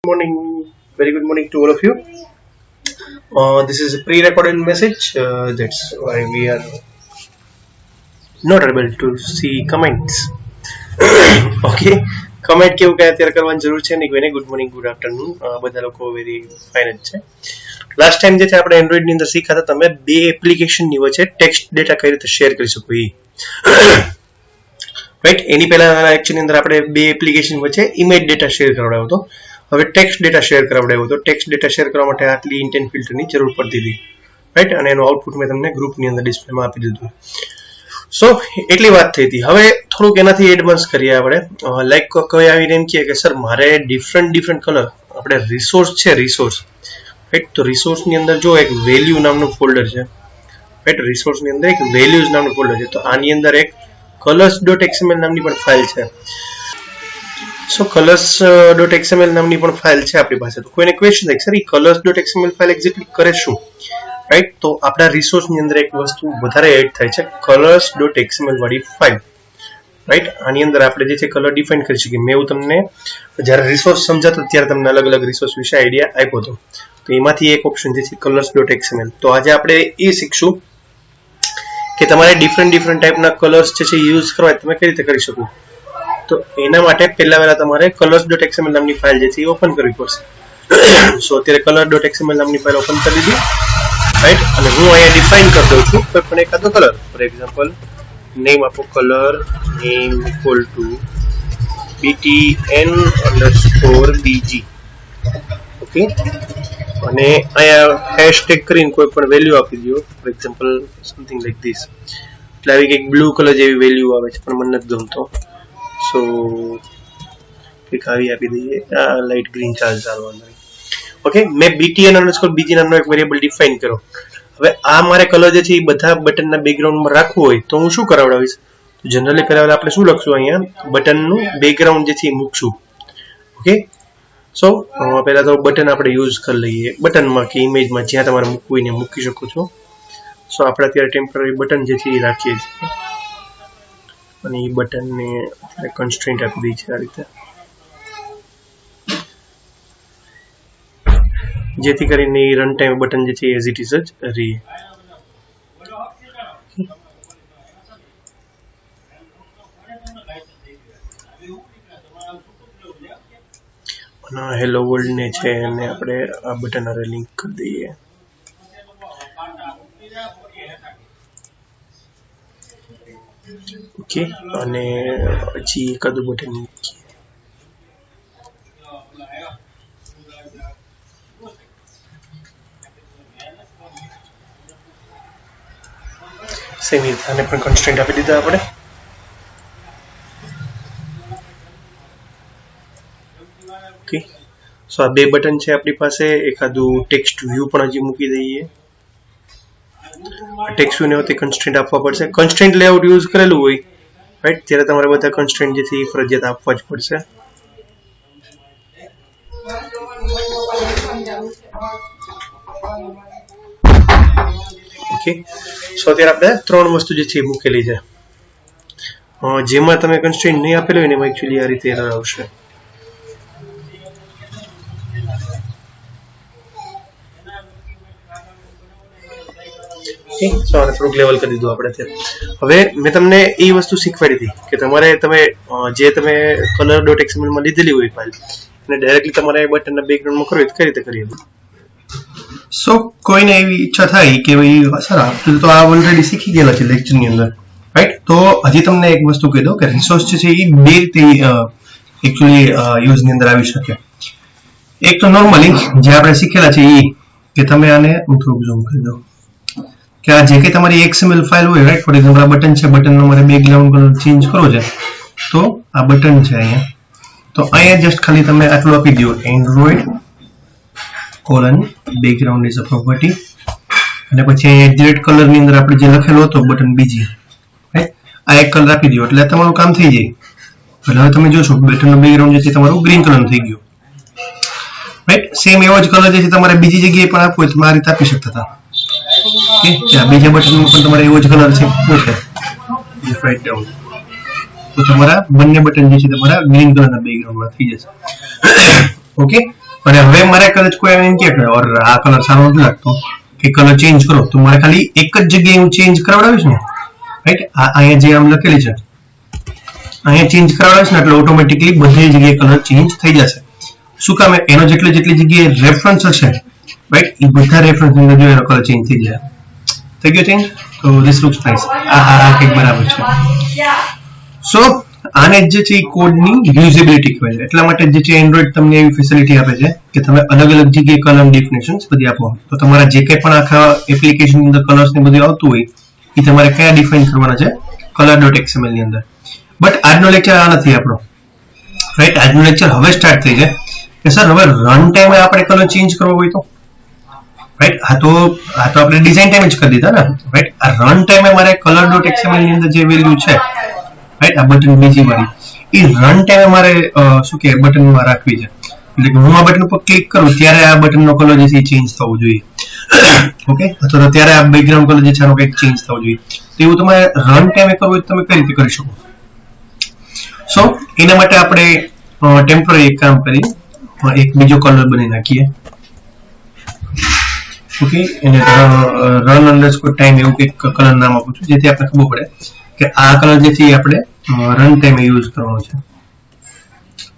morning, very good morning to all of you. This is a pre-recorded message. That's why we are not able to see comments. Okay, comment કેવું કે અત્યારે કરવાની જરૂર છે નહીં કોઈને. ગુડ મોર્નિંગ, ગુડ આફ્ટરનૂન, બધા લોકો વેરી ફાઇન જ છે. લાસ્ટ ટાઈમ જે છે આપણે એન્ડ્રોઈડની અંદર શીખ્યા હતા, તમે બે એપ્લિકેશનની વચ્ચે ટેક્સ્ટ ડેટા કઈ રીતે શેર કરી શકો એ રાઈટ. એની પહેલા લેક્ચરની અંદર આપણે બે એપ્લિકેશન વચ્ચે ઇમેજ ડેટા શેર કરાવડાવ્યો હતો. હવે ટેક્સ્ટ ડેટા શેર કરાવડાવ્યો હતો. ટેક્સ્ટ ડેટા શેર કરવા માટે આટલી ઇન્ટેન્ટ ફિલ્ટરની જરૂર પડતી હતી રાઈટ, અને એનું આઉટપુટ મેં તમને ગ્રુપની અંદર ડિસ્પ્લેમાં આપી દીધું. સો એટલી વાત થઈ હતી. હવે થોડુંક એનાથી એડવાન્સ કરીએ આપણે. લાઈક કોઈ આવીને એમ કહે કે સર મારે ડિફરન્ટ કલર, આપણે રિસોર્સ છે રિસોર્સ રાઈટ, તો રિસોર્સની અંદર જો એક વેલ્યુ નામનું ફોલ્ડર છે રાઈટ, રિસોર્સની અંદર એક વેલ્યુઝ નામનું ફોલ્ડર છે. તો આની અંદર એક colors.xml નામની પણ ફાઇલ છે. સો colors.xml નામની પણ ફાઇલ છે આપણી પાસે. તો કોઈને ક્વેશ્ચન થાય સર એ colors.xml ફાઇલ એક્ઝેક્ટલી કરે શું રાઈટ, તો આપણા રિસોર્સની અંદર એક વસ્તુ વધારે એડ થાય છે, colors.xml વાળી ફાઇલ રાઈટ. આની અંદર આપણે જે છે કલર ડિફાઇન કરી શકીએ. મેં એવું તમને જ્યારે રિસોર્સ સમજાતો ત્યારે તમને અલગ અલગ રિસોર્સ વિશે આઈડિયા આપ્યો હતો. તો એમાંથી એક ઓપ્શન જે છે colors.xml. તો આજે આપણે એ શીખશું કે તમારે ડિફરન્ટ ટાઈપના કલર્સ જે છે યુઝ કરવા તમે કઈ રીતે કરી શકો. તો એના માટે પહેલા તમારે colors.xml નામની ફાઇલ જે છે એ ઓપન કરવી પડશે. સો અત્યારે color.xml નામની ફાઇલ ઓપન કરી દીધી રાઈટ, અને હું અહીંયા ડિફાઇન કરી દઉં છું કોઈ પણ એકાદો કલર. ફોર એક્ઝામ્પલ નેમ આપો, colour name equal to btn_bg. Okay, અને અહીંયા હેશટેગ કરીને કોઈ પણ વેલ્યુ આપી દો. For example something like this. એટલે આવી કંઈક બ્લુ કલર જેવી વેલ્યુ આવે છે પણ મને નથી ગમતો. સો કંઈક આવી આપી દઈએ, લાઇટ ગ્રીન ચાલવાનું. ઓકે, મેં btn_bg નામનો એક વેરિયેબલ ડિફાઇન કરો. હવે આ મારે કલર જે છે એ બધા બટનના બેકગ્રાઉન્ડમાં રાખવું હોય તો હું શું કરાવડાવીશ? તો જનરલી કરાવેલા આપણે શું લખશું? અહીંયા બટનનું બેકગ્રાઉન્ડ જે છે એ મૂકશું. ઓકે, સો પહેલા તો બટન આપણે યુઝ કરી લઈએ. બટનમાં કે ઇમેજમાં જ્યાં તમારે મૂકવું હોય મૂકી શકો છો. સો આપણે અત્યારે ટેમ્પરરી બટન જે છે એ રાખીએ છીએ, અને એ બટનને કન્સ્ટ્રેન્ટ આપી દઈએ છીએ આ રીતે, જેથી કરીને એ રન ટાઈમ બટન જે છે એઝ ઇટ ઇઝ જ રહે. હેલો વર્લ્ડ ને છે અને આપણે આ બટન હારે લિંક કરી દઈએ. ઓકે, અને પછી એકાદું બટન મૂકીએ. સેમ રીતે આને પણ કન્સ્ટ્રેન્ટ આપી દીધા આપણે. ઓકે, સો આ બે બટન છે આપણી પાસે. એકાદું ટેક્સ્ટ વ્યૂ પણ હજી મૂકી દઈએ. ટેક્સ્ટ વ્યૂ ને વખતે કન્સ્ટ્રેન્ટ આપવા પડશે. કન્સ્ટ્રેન્ટ લેઆઉટ યુઝ કરેલું હોય રાઈટ, ત્યારે તમારે બધા કન્સ્ટ્રેન્ટ જે છે એ ફરજિયાત આપવા જ પડશે. ઓકે, સો અત્યારે આપણે ત્રણ વસ્તુ જે છે એ મૂકેલી છે. જેમાં તમે કન્સ્ટ્રેન્ટ નહીં આપેલું હોય ને એમાં એકચ્યુઅલી આ રીતે એરર આવશે. થોડુંક લેવલ કરી દીધું આપણે અત્યારે. હવે મેં તમને એ વસ્તુ શીખવાડી હતી કે તમે જે તમે color.xml માં લીધેલી હોય ફાઇલ અને ડાયરેક્ટલી તમારે બટનના બેકગ્રાઉન્ડમાં કરવી કઈ રીતે કરીએ. સો કોઈને એવી ઈચ્છા થાય કે ભાઈ સર આપણે તો આ ઓલરેડી શીખી ગયેલા છે લેક્ચરની અંદર રાઈટ, તો હજી તમને એક વસ્તુ કહી દઉં કે રિસોર્સ છે એ બે રીતે એકચ્યુઅલી યુઝની અંદર આવી શકે. એક તો નોર્મલી જે આપણે શીખેલા છે એ કે તમે આને થોડુંક ઝૂમ કરી દો કે આ જે કંઈ તમારી XML ફાઇલ હોય રાઈટ, ફોર એક્ઝામ્પલ આ બટન છે, બટનનો મારે બેકગ્રાઉન્ડ કલર ચેન્જ કરવો છે. તો આ બટન છે અહીંયા, તો અહીંયા જસ્ટ ખાલી તમે આટલું આપી દો, Android background is a property, અને પછી એક્ઝેક્ટ કલરની અંદર આપણે જે લખેલો હતો બટન બીજી રાઈટ, આ એક કલર આપી દો એટલે તમારું કામ થઈ જાય. એટલે હવે તમે જોશો બટનનું બેકગ્રાઉન્ડ જે છે તમારું ગ્રીન કલર થઈ ગયું રાઈટ. સેમ એવો જ કલર જે છે તમારે બીજી જગ્યાએ પણ આપવો હોય તો આ રીતે આપી શકતા હતા. બીજા બટનમાં પણ તમારે એવો જ કલર છે પૂછે રાઈટ ડાઉન, તો તમારા બંને બટન જે છે તમારા ગ્રીન કલરના બેકગ્રાઉન્ડમાં થઈ જશે. ઓકે, અને હવે મારે કદાચ કોઈ એમ કે ઓર આ કલર સારો નથી લાગતો કે કલર ચેન્જ કરો, તો મારે ખાલી એક જ જગ્યાએ હું ચેન્જ કરાવડાવીશ ને, રાઈટ, અહીંયા જે આમ લખેલી છે અહીંયા ચેન્જ કરાવડાવીશ ને એટલે ઓટોમેટિકલી બધી જગ્યાએ કલર ચેન્જ થઈ જશે. શું કામ? એનો જેટલી જગ્યાએ રેફરન્સ હશે, રાઈટ, એ બધા રેફરન્સ ની અંદર જો એનો કલર ચેન્જ થઈ જાય. થઈ ગયો ચેન્જ? તો ધીસ લુક્સ નાઇસ. આ કંઈક બરાબર છે. સો આને જે છે એ કોડની યુઝેબિલિટી કહેવાય છે. એટલા માટે જે છે એન્ડ્રોઈડ તમને એવી ફેસિલિટી આપે છે કે તમે અલગ અલગ જગ્યાએ કલર ડેફિનેશન્સ બધી આપો. તો તમારા જે કંઈ પણ આખા એપ્લિકેશન ની અંદર કલર્સ ને બધું આવતું હોય એ તમારે કયા ડિફાઇન કરવાના છે? color.xml ની અંદર. બટ આજનો લેક્ચર આ નથી આપણો, રાઈટ. આજનો લેક્ચર હવે સ્ટાર્ટ થઈ છે કે સર હવે રન ટાઈમે આપણે કલર ચેન્જ કરવો હોય તો, રાઈટ. આ તો આપણે ડિઝાઇન ટાઈમે જ કરી દીધા ને, રાઈટ. આ રન ટાઈમે મારે color.xml ની અંદર જે વેલ્યુ છે, રાઈટ, આ બટન બીજી વાળી, એ રન ટાઈમે મારે શું કે બટનમાં રાખવી છે. એટલે કે હું આ બટન પર ક્લિક કરું ત્યારે આ બટનનો કલર જે છે ચેન્જ થવો જોઈએ, ઓકે, અથવા તો ત્યારે આ બેકગ્રાઉન્ડ કલર જે છે આનો કંઈક ચેન્જ થવો જોઈએ. તો એવું તમારે રન ટાઈમે કરવું હોય તો તમે કઈ રીતે કરી શકો? સો એના માટે આપણે ટેમ્પરરી એક કામ કરી એક બીજો કલર બનાવી નાખીએ, ઓકે. એને રન અંડરસ્કોર ટાઈમ એવું કંઈક કલર નામ આપું છું જેથી આપણે ખબર પડે કે આ કલર જે છે આપણે રન ટાઈમે યુઝ કરવાનો છે,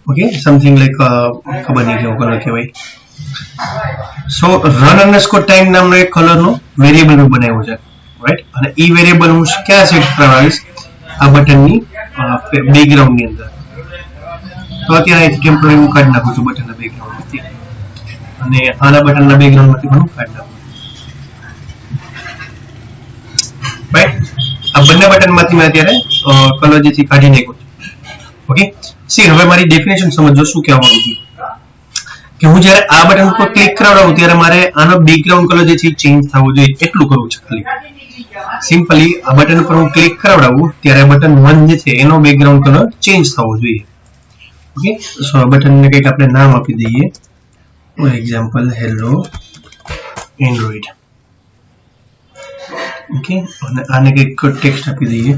ઓકે. સમથિંગ લાઈક ખબર નહીં કેવો કલર કહેવાય. સો રન અંડરસ્કોર ટાઈમ નામનો એક કલરનો વેરિયેબલ મેં બનાવ્યો છે, રાઈટ. અને એ વેરિયેબલ હું ક્યાં સેટ કરાવીશ? આ બટનની બેકગ્રાઉન્ડ ની અંદર. તો અત્યારે ટેમ્પરરી હું કાઢી નાખું છું બટનના બેકગ્રાઉન્ડ માંથી, અને આના બટનના બેકગ્રાઉન્ડ માંથી પણ કાઢી નાખું, રાઈટ. આ બંને બટન માંથી મેં અત્યારે કલર જે છે કાઢી નાખ્યો છે, ઓકે. સી હવે મારી ડેફિનેશન સમજો શું કહેવા માંગુ છું કે હું જ્યારે આ બટન ઉપર ક્લિક કરાવડાવું ત્યારે મારે આનો બેકગ્રાઉન્ડ કલર જે છે ચેન્જ થવો જોઈએ, એટલું કરવું છે ખાલી. સિમ્પલી આ બટન પર હું ક્લિક કરાવડાવું ત્યારે બટન 1 જે છે એનો બેકગ્રાઉન્ડ કલર ચેન્જ થવો જોઈએ, ઓકે. સો આ બટનને કંઈક આપણે નામ આપી દઈએ, for example hello Android, okay. અને આને કંઈક ટેક્સ્ટ આપી દઈએ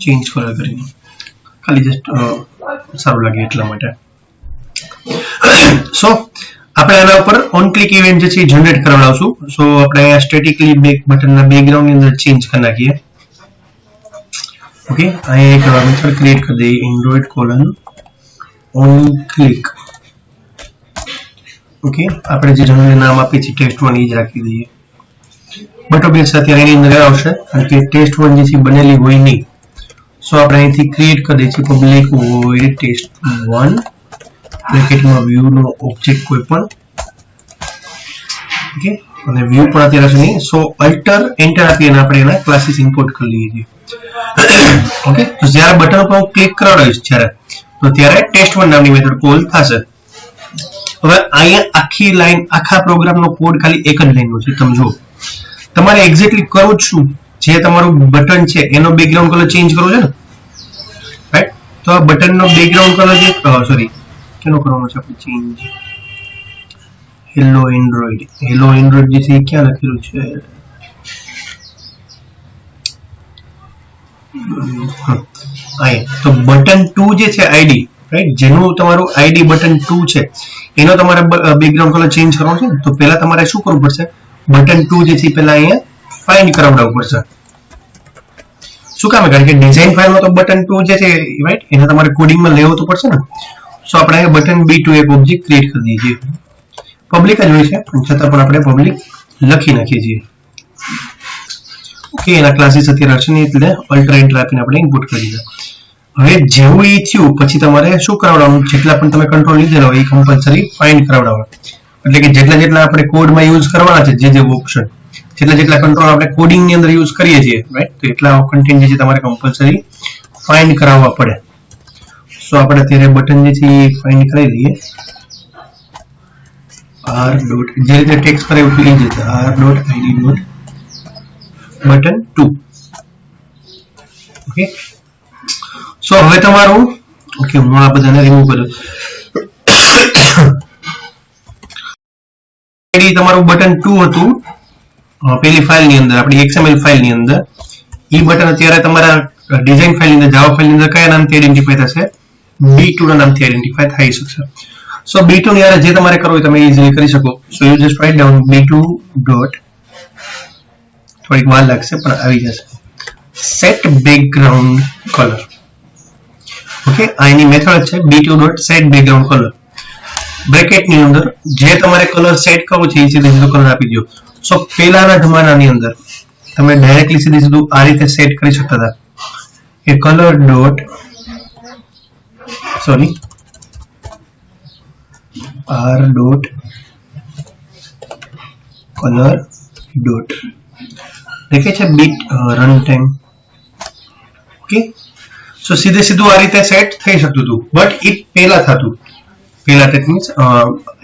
ચેન્જ કલર કરીને, ખાલી જસ્ટ સારું લાગે એટલા માટે. સો આપણે આના ઉપર ઓન ક્લિક ઇવેન્ટ જે છે જનરેટ કરાવડાવશું. સો આપણે અહીંયા સ્ટેટિકલી બટનના બેકગ્રાઉન્ડ ની અંદર ચેન્જ કરી નાખીએ, ઓકે. અહીંયા એક મેથડ ક્રિએટ કરી દઈએ Android colon on click, okay. આપણે જે જનરલ નામ આપીએ છીએ test1 એ જ રાખી દઈએ. બટ ઓબ્વિયસ અત્યારે એની અંદર આવશે કારણ કે test1 જે છે બનેલી હોય નહીં. સો આપણે અહીંથી ક્રિએટ કરી દઈએ છીએ પબ્લિક void test1 બ્રેકેટમાં વ્યૂ નો ઓબ્જેક્ટ કોઈ પણ, ઓકે. અને વ્યૂ પણ અત્યારે છે નહીં. સો અલ્ટર એન્ટર આપીને આપણે એના ક્લાસીસ ઇમ્પોર્ટ કરી લઈએ છીએ, ઓકે. તો જ્યારે બટન ઉપર હું ક્લિક કરાવીશ તો ત્યારે test1 નામની મેથડ કોલ થશે. હવે અહીંયા આખી લાઈન આખા પ્રોગ્રામનો કોડ ખાલી એક જ લાઈનનો છે. તમે જુઓ તમારે એક્ઝેક્ટલી કરવું જ શું? જે તમારું બટન છે એનો બેકગ્રાઉન્ડ કલર ચેન્જ કરવો છે ને, રાઈટ. તો આ બટનનો બેકગ્રાઉન્ડ કલર જે સોરી કેનો કરવાનો છે આપણે ચેન્જ? હેલો એન્ડ્રોઈડ જે છે એ ક્યાં લખેલું છે? તો બટન 2 જે છે આઈડી, રાઈટ, જેનું તમારું આઈડી બટન 2 છે એનો તમારે બેકગ્રાઉન્ડ કલર ચેન્જ કરવાનો છે. તો પહેલા તમારે શું કરવું પડશે? બટન 2 જે છે પહેલા અહીંયા ફાઇન્ડ કરાવડાવવું પડશે. શું કામ? કારણ કે ડિઝાઇન ફાઇલમાં તો બટન 2 જે છે, રાઈટ, એને તમારે કોડિંગમાં લેવો તો પડશે ને. સો આપણે અહીંયા બટન B2 એક ઓબ્જેક્ટ ક્રિએટ કરી દઈએ છીએ. પબ્લિક જ હોય છે પણ છતાં પણ આપણે પબ્લિક લખી નાખીએ છીએ, ઓકે. એના ક્લાસીસ અત્યારે હશે નહીં એટલે અલ્ટર એન્ટર આપીને આપણે ઇનપુટ કરી દીધા. હવે જેવું એ થયું પછી તમારે શું કરાવડાવવાનું? જેટલા પણ તમે કંટ્રોલ લીધેલા હોય એ કમ્પલસરી ફાઇન્ડ કરાવડાવવા. એટલે કે જેટલા આપણે કોડમાં યુઝ કરવાના છે, જે ઓપ્શન, જેટલા કંટ્રોલ આપણે કોડિંગ ની અંદર યુઝ કરીએ છીએ, રાઈટ, તો એટલા કન્ટેન્ટ જે છે તમારે કમ્પલસરી ફાઇન્ડ કરાવવા પડે. સો આપણે અત્યારે બટન જે છે એ ફાઇન્ડ કરાવી દઈએ. r ડોટ જે રીતે ટેક્સ્ટ કરાવ્યું હતું એ જ રીતે r.id બટન 2, ઓકે. સો હવે તમારું, ઓકે, હું આ બધાને રિમૂવ કરું. તમારું બટન 2 હતું પેલી ફાઇલ ની અંદર, આપણી XML ફાઇલ ની અંદર. એ બટન અત્યારે તમારા ડિઝાઇન ફાઇલ ની અંદર, જાવા ફાઇલ ની અંદર કયા નામથી આઈડેન્ટિફાઈ થશે? B2 ના નામથી આઈડેન્ટિફાય થઈ શકશે. સો B2 ની યારે જે તમારે કરવું હોય તમે ઈઝીલી કરી શકો. So you just write down B2 dot, થોડીક વાર લાગશે પણ આવી જશે, સેટ બેકગ્રાઉન્ડ કલર. ઓકે, આ એની મેથડ છે B2 dot set background colour. Bracket ની અંદર જે તમારે કલર સેટ કરવો છે એ સીધો કલર આપી દો. સો પહેલાના જમાનાની અંદર તમે ડાયરેક્ટલી સીધું આ રીતે સેટ કરી શકતા હતા કે colour dot r dot colour dot દેખે છે બીટ રન ટાઈમ. ઓકે, સો સીધું આ રીતે સેટ થઈ શકતું હતું, બટ એ પહેલા થતું. પહેલા ટેક મીન્સ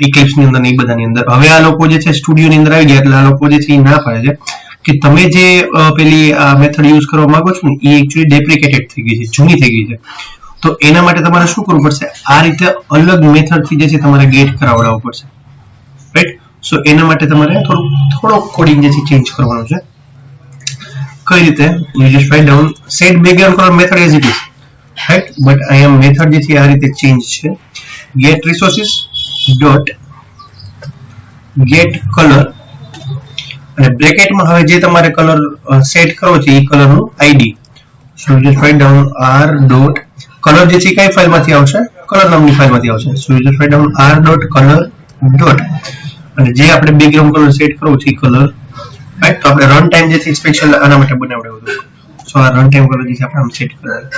ઇક્લિપ્સ ની અંદર, એ બધાની અંદર. હવે આ લોકો જે છે સ્ટુડિયો ની અંદર આવી ગયા એટલે આ લોકો જે છે એ ના પાડે છે કે તમે જે પેલી આ મેથડ યુઝ કરવા માંગો છો ને એ એકચ્યુઅલી ડેપ્રિકેટેડ થઈ ગઈ છે, જૂની થઈ ગઈ છે. તો એના માટે તમારે શું કરવું પડશે, આ રીતે અલગ મેથડ થી જે છે તમારે ગેટ કરાવડાવવું પડશે, રાઈટ. સો એના માટે તમારે થોડો કોડિંગ જે છે ચેન્જ કરવાનું છે. કઈ રીતે, you just write down set background colour method as it is, right. But અહીંયા મેથડ જે છે આ રીતે ચેન્જ છે, get resources dot get color, અને બ્રેકેટમાં હવે જે તમારે કલર સેટ કરવો છે એ કલર નું આઈડી. સો just write down r dot colour જે છે કઈ ફાઇલમાંથી આવશે, કલર નામની ફાઇલમાંથી આવશે. સો just write down r dot colour dot, અને જે આપણે બેકગ્રાઉન્ડ કલર સેટ કરવો છે એ કલર, રાઈટ. તો આપણે રન ટાઈમ જે છે સ્પેશિયલ આના માટે બનાવડાવ્યું હતું. સો આ રન ટાઈમ કલર જે છે આપણે આમ સેટ કરાવ્યું,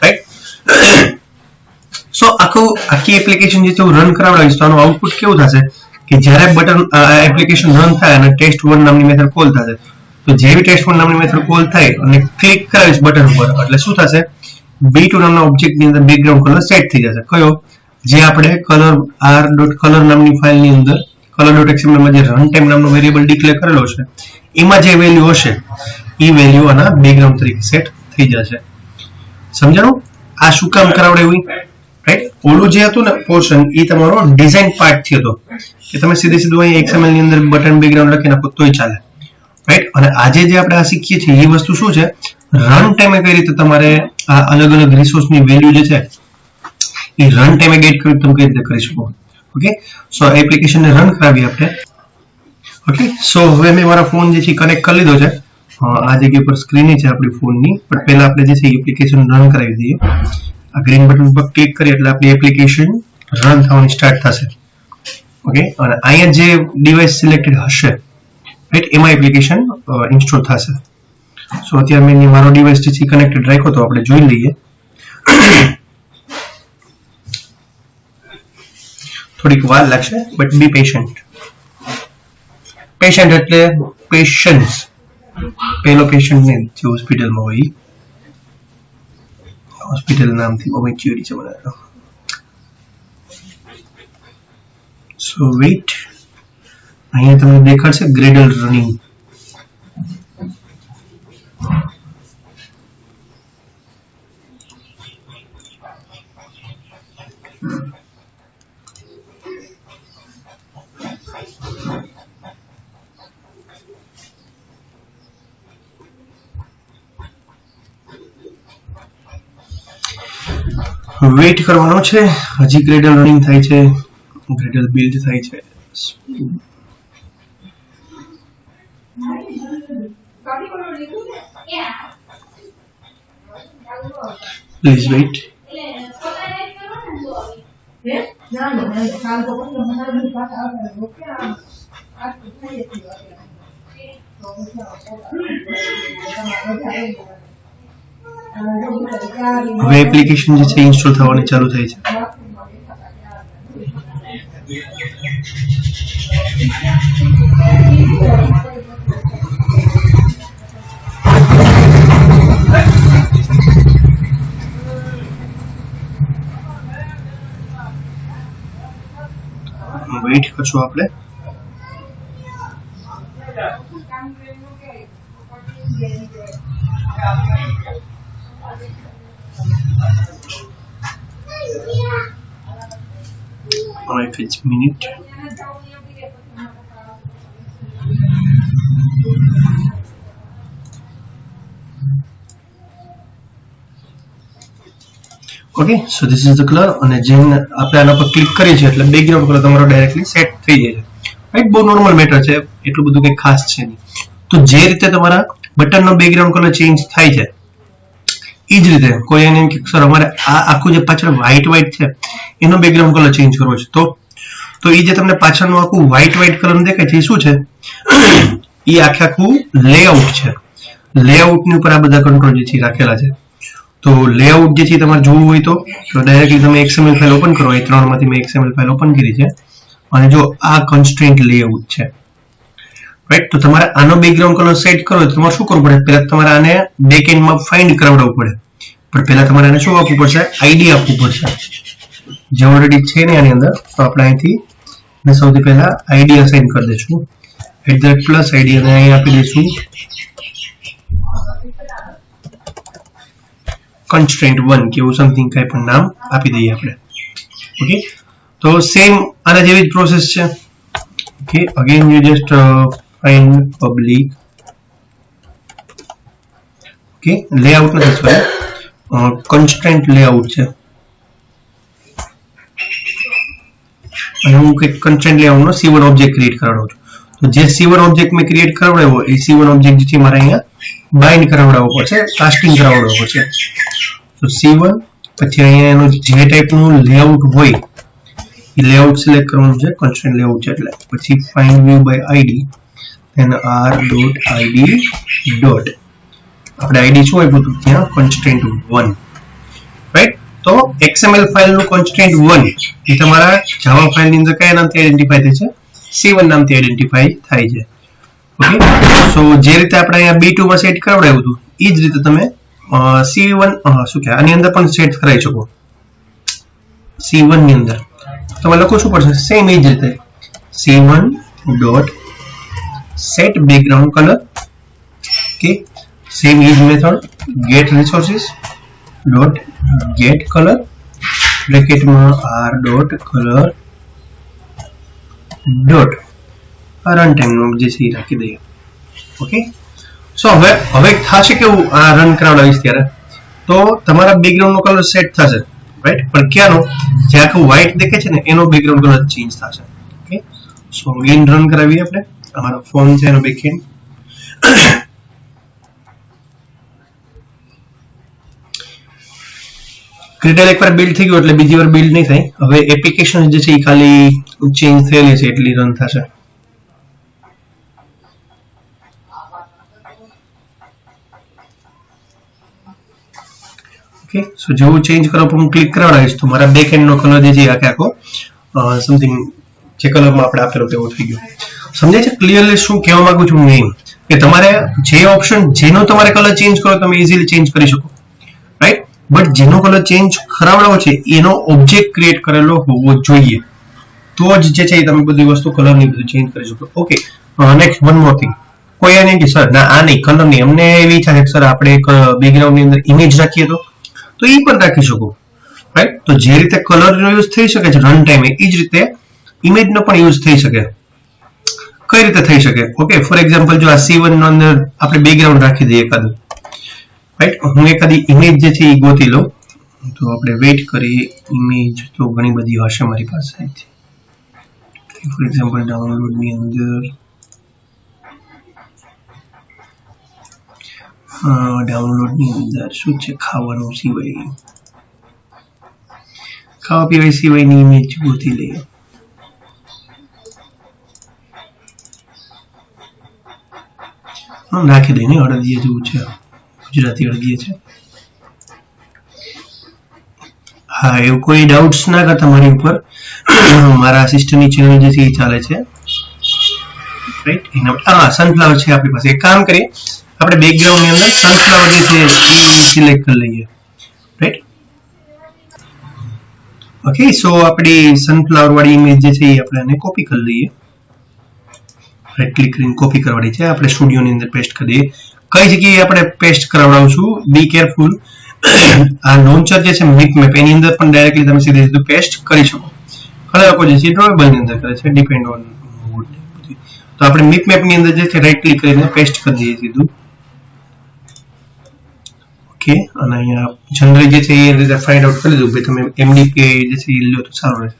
રાઈટ. સો આખી એપ્લિકેશન જે છે હું રન કરાવડાવીશ તો આનું આઉટપુટ કેવું થશે કે જ્યારે બટન એપ્લિકેશન રન થાય અને test1 નામની મેથડ કોલ થશે, તો જેવી test1 નામની મેથડ કોલ થાય અને ક્લિક કરાવીશ બટન ઉપર એટલે શું થશે, B2 નામના ઓબ્જેક્ટ ની અંદર બેકગ્રાઉન્ડ કલર સેટ થઈ જશે. કયો, જે આપણે કલર r.color નામની ફાઇલની અંદર color.xml માં જે રન ટાઈમ નામનો વેરિયેબલ ડિક્લેર કરેલો છે એમાં જે વેલ્યુ હશે એ વેલ્યુ આના બેકગ્રાઉન્ડ તરીકે સેટ થઈ જશે. સમજાણું? આ શું કામ કરાવડાવ્યું, રાઈટ. ઓલું જે હતું ને પોર્શન એ તમારો ડિઝાઇન પાર્ટ થી હતો કે તમે સીધું અહીં XML ની અંદર બટન બેકગ્રાઉન્ડ લખી નાખો તોય ચાલે, રાઈટ. અને આજે જે આપણે આ શીખીએ છીએ એ વસ્તુ શું છે, રન ટાઈમે કઈ રીતે તમારે આ અલગ અલગ રિસોર્સ ની વેલ્યુ જે છે એ રન ટાઈમે ગેટ કરી તમે કઈ રીતે કરી શકો. ઓકે, સો એપ્લિકેશન ને રન કરાવી આપણે. ઓકે, સો હવે મેં મારા ફોન જે છે કનેક્ટ કરી લીધો છે. આ જગ્યા પર સ્ક્રીન છે આપણી ફોનની, પણ પહેલા આપણે જે છે એપ્લિકેશન રન કરાવી દઈએ. આ ગ્રીન બટન પર ક્લિક કરીએ એટલે આપણી એપ્લિકેશન રન થવાની સ્ટાર્ટ થશે. ઓકે, અને અહીંયા જે ડિવાઇસ સિલેક્ટેડ હશે, રાઈટ, એમાં એપ્લિકેશન ઇન્સ્ટોલ થશે. સો અત્યારે મેં મારો ડિવાઇસ જે છે કનેક્ટેડ રાખ્યો તો આપણે જોઈ લઈએ. થોડીક વાર લાગશે, બટ બી પેશન્ટ. પેશન્ટ એટલે પેશન્સ, પેલો પેશન્ટ ને જે હોસ્પિટલમાં હોય, હોસ્પિટલ નામથી બહુ થિયરી છે બધા. સો વેઇટ, અહીંયા તમને દેખાડશે ગ્રેડલ રનિંગ. વેઇટ કરવાનો છે, હજી ગ્રેડલ રનિંગ થાય છે, ગ્રેડલ બિલ્ડ થાય છે. Please weight. હવે એપ્લિકેશન જે છે ઇન્સ્ટોલ થવાની ચાલુ થઈ છે. વેઇટ કરશું આપણે. Fetch minute. Okay so this is the colour અને જેમ આપણે આના પર ક્લિક કરીએ છીએ એટલે બેકગ્રાઉન્ડ કલર તમારો ડાયરેક્ટલી સેટ થઈ જાય છે રાઈટ બહુ નોર્મલ મેટર છે એટલું બધું કંઈ ખાસ છે નહીં તો જે રીતે તમારા બટનનો બેકગ્રાઉન્ડ કલર ચેન્જ થાય છે એ જ રીતે કોઈ એને કે સર અમારે આ આખું જે પાછળ વ્હાઈટ છે એનો બેકગ્રાઉન્ડ કલર ચેન્જ કરવો છે તો એ જે તમને પાછળનું આખું વ્હાઈટ કલર દેખાય છે એ શું છે એ આખું લેઆઉટ છે લેઆઉટની ઉપર આ બધા કંટ્રોલ જે છે રાખેલા છે તો લેઆઉટ જે છે તમારે જોવું હોય તો ડાયરેક્ટલી તમે XML ફાઇલ ઓપન કરો એ ત્રણમાંથી મેં XML ફાઇલ ઓપન કરી છે અને જો આ કન્સ્ટ્રેન્ટ લેઆઉટ છે રાઈટ તો તમારે આનો બેકગ્રાઉન્ડ કલર સેટ કરો તો તમારે શું કરવું પડે પહેલા તમારે આને બેક એન્ડમાં ફાઇન્ડ કરાવડાવવું પડે પણ પહેલા તમારે આને શું આપવું પડશે આઈડી આપવું પડશે જે ઓલરેડી છે ને આની અંદર તો આપણે અહીંથી મેં સૌથી પહેલા આઈડી અસાઇન કરી દઈશું @ +ID અને અહીં આપી દઈશું constraint 1 કે એવું સમથિંગ કઈ પણ નામ આપી દઈએ આપણે ઓકે તો સેમ આના જેવી જ પ્રોસેસ છે okay again you just find public okay layout નથી સોરી constraint લેઆઉટ છે અને હું કંઈક constraint લેઆઉટ નો C1 ઓબ્જેક્ટ ક્રિએટ કરાવડાવું છું તો જે C1 ઓબ્જેક્ટ મેં ક્રિએટ કરાવડાવ્યો એ C1 ઓબ્જેક્ટ જે મારે અહીંયા બાઇન્ડ કરાવડાવવો પડશે કાસ્ટિંગ કરાવડાવવો પડશે તો C1 પછી અહીંયા એનું જે ટાઈપનું લેઆઉટ હોય એ લેઆઉટ સિલેક્ટ કરવાનું છે કન્સ્ટ્રેન્ટ લેઆઉટ છે એટલે પછી find view by id then r.id dot આપણે id શું આપ્યું હતું ત્યાં constraint 1 રાઈટ તો XML ફાઇલનું constraint 1 એ તમારા જાવા ફાઇલની અંદર કયા નામથી આઈડેન્ટિફાઈ થાય છે C1 નામથી આઈડેન્ટિફાઈ થાય છે ઓકે સો જે રીતે આપણે અહીંયા B2 માં સેટ કરાવડાવ્યું હતું એ જ રીતે તમે C1 શું કે આની અંદર પણ સેટ કરાવી શકો C1 ની અંદર તમે લખો શું પડશે સેમ એ જ રીતે C1 dot set background color okay same is method get resources dot get color bracket માં r dot color dot run time નો જે છે એ રાખી દઈએ ઓકે સો હવે થશે કેવું આ રન કરાવડાવીશ ત્યારે તો તમારા બેકગ્રાઉન્ડ નો કલર સેટ થશે રાઈટ પણ ક્યાંનો જે આખું વ્હાઈટ દેખે છે ને એનો બેકગ્રાઉન્ડ કલર ચેન્જ થશે ઓકે સો અગેન રન કરાવીએ આપણે અમારો ફોન છે એનો બેકએન્ડ ક્રિટર એકવાર બિલ્ડ થઈ ગયું એટલે બીજી વાર બિલ્ડ નહીં થાય હવે એપ્લિકેશન જે છે એ ખાલી ચેન્જ થયેલી છે એટલી રન થશે ઓકે સો જેવું ચેન્જ કરો પણ હું ક્લિક કરાવડાવીશ તો મારા બેક એન્ડ નો કલર જે છે આખો સમથિંગ જે કલરમાં આપણે આપેલો તેવો થઈ ગયો સમજાય છે ક્લિયરલી શું કહેવા માંગુ છું નહીં કે તમારે જે ઓપ્શન જેનો તમારે કલર ચેન્જ કરો તમે ઇઝીલી ચેન્જ કરી શકો રાઈટ બટ જેનો કલર ચેન્જ કરાવડાવો છે એનો ઓબ્જેક્ટ ક્રિએટ કરેલો હોવો જોઈએ તો જ જે છે તમે બધી વસ્તુ કલર ની બધું ચેન્જ કરી શકો okay next one more thing કોઈ એને કે સર ના આ નહીં કલર નહીં અમને એવી ઈચ્છા છે સર આપણે એક બેકગ્રાઉન્ડ ની અંદર ઇમેજ રાખીએ તો એ પણ રાખી શકો રાઈટ તો જે રીતે કલર નો યુઝ થઈ શકે છે રન ટાઈમે એ જ રીતે ઇમેજ નો પણ યુઝ થઈ શકે કઈ રીતે થઈ શકે ઓકે ફોર એક્ઝામ્પલ જો આ C1 નો અંદર આપણે બેકગ્રાઉન્ડ રાખી દઈએ એકાદું રાઈટ હું એકાદી ઇમેજ જે છે એ ગોતી લઉં તો આપણે વેઇટ કરીએ ઇમેજ તો ઘણી બધી હશે મારી પાસે ફોર એક્ઝામ્પલ ડાઉનલોડ ની અંદર ડાઉનલોડ ની અંદર શું છે ખાવાનું સિવાય ખાવા પીવા સિવાયની ઇમેજ ગોતી લઈએ નાખી દઈને અડદિયા જેવું છે ગુજરાતી અડદિયા છે હા એવું કોઈ ડાઉટ્સ ના કરતા મારી ઉપર મારા સિસ્ટમની ચેનલ જે છે એ ચાલે છે રાઈટ એના હા સનફ્લાવર છે આપણી પાસે એક કામ કરીએ આપણે બેકગ્રાઉન્ડ ની અંદર સનફ્લાવર જે છે એ સિલેક્ટ કરી લઈએ રાઈટ ઓકે સો આપણી સનફ્લાવર વાળી ઇમેજ જે છે એ આપણે આને કોપી કરી લઈએ રાઈટ ક્લિક કરીને કોપી કરવાની છે આપણે સ્ટુડિયો ની અંદર પેસ્ટ કરી દઈએ કઈ જગ્યાએ આપણે પેસ્ટ કરાવડાવશું બી કેરફુલ આ લોન્ચર જે છે મિકમેપ એની અંદર પણ ડાયરેક્ટલી તમે સીધું પેસ્ટ કરી શકો ઘણા લોકો જે છે ડ્રોવેબલ ની અંદર કરે છે ડિપેન્ડ ઓન મૂડ તો આપણે મિકમેપ ની અંદર જે છે રાઈટ ક્લિક કરીને પેસ્ટ કરી દઈએ સીધું ओके અને અહીંયા જનરલી જે છે એ રીતે ફાઇન્ડ આઉટ કરી દઉં ભાઈ તમે એમડીપીઆઈ જે છે એ લ્યો તો સારું રહેશે.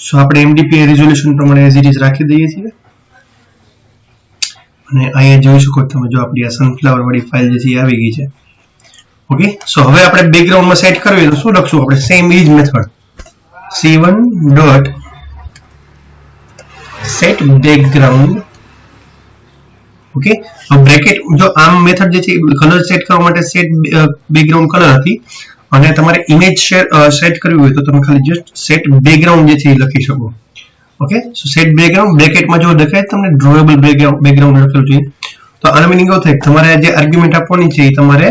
સો આપણે એમડીપીઆઈ રિઝોલ્યુશન પ્રમાણે એઝ ઇટ ઇઝ રાખી દઈએ છીએ અને અહીંયા જોઈ શકો તમે જો આપણી આ સનફ્લાવર વાળી ફાઇલ જે છે એ આવી ગઈ છે. ઓકે સો હવે આપણે બેકગ્રાઉન્ડમાં સેટ કરવી તો શું લખશું આપણે સેમ એજ method c1 dot set background. Okay bracket જો આમ મેથડ જે છે કલર સેટ કરવા માટે સેટ બેકગ્રાઉન્ડ કલર હતી અને તમારે ઇમેજ સેટ કરવી હોય તો તમે ખાલી જસ્ટ સેટ બેકગ્રાઉન્ડ જે છે એ લખી શકો. ઓકે સો સેટ બેકગ્રાઉન્ડ બ્રેકેટમાં જો દેખાય તમને ડ્રોએબલ બેકગ્રાઉન્ડ લખેલું છે તો આનો મીનિંગ એવું થાય તમારે જે આર્ગ્યુમેન્ટ આપવાની છે એ તમારે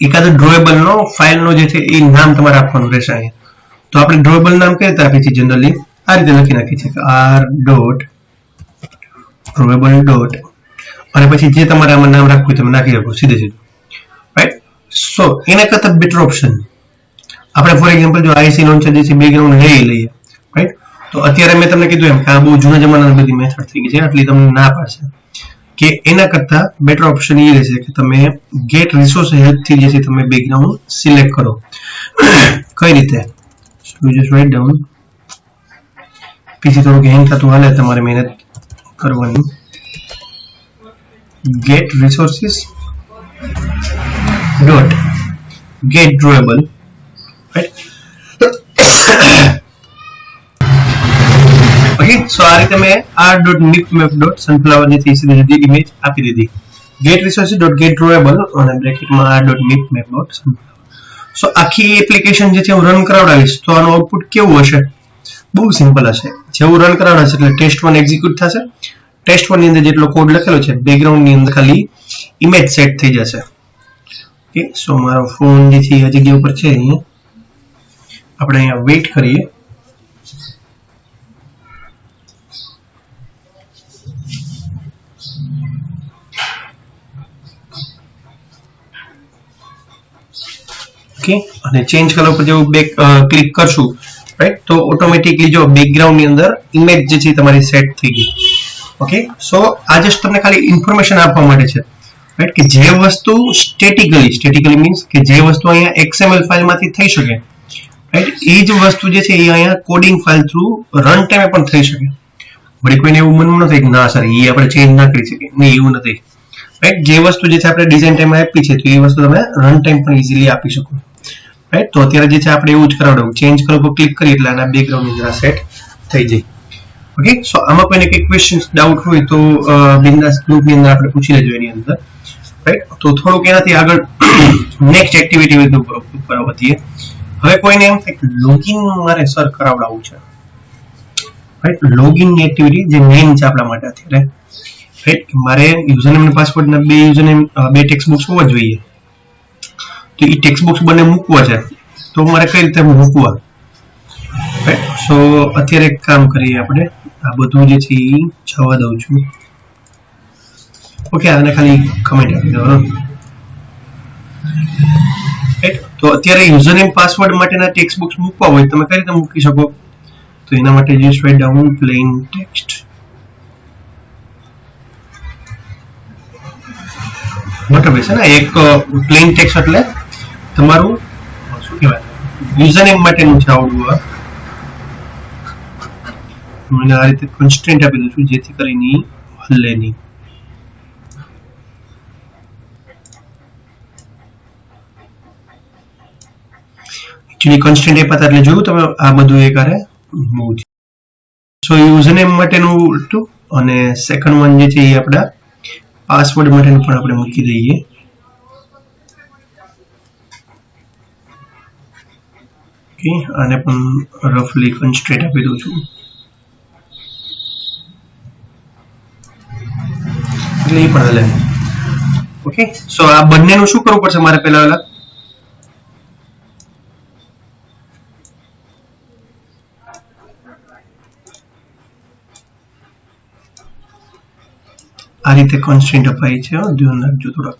એકાદ ડ્રોએબલ નો ફાઇલ નો જે છે એ નામ તમારે આપવાનું રહેશે અહીંયા. તો આપણે ડ્રોએબલ નામ કઈ રીતે આપીએ છીએ જનરલી આ રીતે લખી નાખીએ છીએ કે r ડોટ ડ્રોએબલ ડોટ અને પછી જે તમારે આમાં નામ રાખવું તમે નાખી શકો સીધે સીધું રાઈટ. સો એના કરતા બેટર ઓપ્શન આપણે ફોર એક્ઝામ્પલ જો આઈસી લોન્ચર જે છે બેકગ્રાઉન્ડ લઈ લઈએ રાઈટ. તો અત્યારે મેં તમને કીધું એમ કે આ બહુ જૂના જમાનાની બધી મેથડ થઈ ગઈ છે એટલે તમને ના પાડશે કે એના કરતા બેટર ઓપ્શન એ રહેશે કે તમે ગેટ રિસોર્સ હેલ્પથી જે છે તમે બેકગ્રાઉન્ડ સિલેક્ટ કરો. કઈ રીતે જસ્ટ રાઇટ ડાઉન પીસી થોડુંક હેંગ થતું હાલે તમારે મહેનત કરવાની. get resources dot get drawable right. Okay so આ રીતે મેં r.mipmap.sunflower જે છે સીધી ઇમેજ આપી દીધી. get resources dot get drawable અને બ્રેકેટમાં r.mipmap.sunflower. સો આખી એપ્લિકેશન જે છે હું રન કરાવડાવીશ તો આનું આઉટપુટ કેવું હશે બહુ સિમ્પલ હશે. જેવું રન કરાવડાશે એટલે test1 એક્ઝિક્યુટ થશે. test1 ની અંદર જેટલો કોડ લખેલો છે બેકગ્રાઉન્ડ ની અંદર ખાલી ઇમેજ સેટ થઈ જશે. ઓકે સો મારો ફોન જે છે આ જગ્યા ઉપર છે અહીંયા આપણે અહીંયા વેઇટ કરીએ. ઓકે અને ચેન્જ કલર પર જેવું બેક ક્લિક કરશું રાઈટ તો ઓટોમેટિકલી જો બેકગ્રાઉન્ડ ની અંદર ઇમેજ જે છે તમારી સેટ થઈ ગઈ. ઓકે સો આ જસ્ટ તમને ખાલી ઇન્ફોર્મેશન આપવા માટે છે રાઈટ કે જે વસ્તુ સ્ટેટિકલી મીન્સ કે જે વસ્તુ અહીંયા XML ફાઇલમાંથી થઈ શકે રાઈટ એ જ વસ્તુ જે છે એ અહીંયા કોડિંગ ફાઇલ થ્રુ રન ટાઈમે પણ થઈ શકે. વળી કોઈને એવું મનવું નથી કે ના સર એ આપણે ચેન્જ ના કરી શકીએ નહીં એવું નથી રાઈટ. જે વસ્તુ જે છે આપણે ડિઝાઇન ટાઈમમાં આપી છે તો એ વસ્તુ તમે રન ટાઈમ પણ ઇઝીલી આપી શકો રાઈટ. તો અત્યારે જે છે આપણે એવું જ કરાવડાવું ચેન્જ કરો પર ક્લિક કરીએ એટલે આના બેકગ્રાઉન્ડ જરા સેટ થઈ જાય. ઓકે સો આમાં કોઈને કંઈ ક્વેશ્ચન્સ ડાઉટ હોય તો બિંદાસ ગ્રુપની અંદર આપણે પૂછી લેજો એની અંદર રાઈટ. તો થોડુંક એનાથી આગળ નેક્સ્ટ એક્ટિવિટી ઉપર વધીએ. હવે કોઈને એમ થાય કે લોગિન મારે સર કરાવડાવવું છે રાઈટ. લોગિનની એક્ટિવિટી જે મેઇન છે આપણા માટે અત્યારે રાઈટ. મારે યુઝરનેમ અને પાસવર્ડના બે ટેક્સ્ટ બોક્સ હોવા જોઈએ તો એ ટેક્સ્ટ બોક્સ બંને મૂકવા છે તો મારે કઈ રીતે મૂકવા રાઈટ. સો અત્યારે એક કામ કરીએ આપણે આ બધું જે છે એ જવા દઉં છું. ઓકે આને ખાલી કમેન્ટ આપી દો રાઈટ. તો અત્યારે યુઝરનેમ પાસવર્ડ માટેના ટેક્સ્ટ બોક્સ મૂકવા હોય તમે કઈ રીતે મૂકી શકો તો એના માટે just write down plain text. બરાબર છે ને એક પ્લેન ટેક્સ્ટ એટલે તમારું શું કહેવાય યુઝરનેમ માટેનું છે આવડું મને આ રીતે કન્સ્ટ્રેન્ટ આપી દઉં છું જેથી કરીને હલે નહીં. એકચ્યુઅલી કન્સ્ટ્રેન્ટ આપ્યા હતા એટલે જોયું તમે આ બધું એ કરે મૂવ. સો યુઝરનેમ માટેનું હતું અને સેકન્ડ વન જે છે એ આપણા પાસવર્ડ માટેનું પણ આપણે મૂકી દઈએ. ઓકે આને પણ રફલી કન્સ્ટ્રેન્ટ આપી દઉં છું એટલે એ પણ હાલે. ઓકે સો આ બંનેનું શું કરવું પડશે મારે પહેલા આ રીતે કોન્સ્ટન્ટ અપાય છે ધ્યાન રાખજો થોડાક.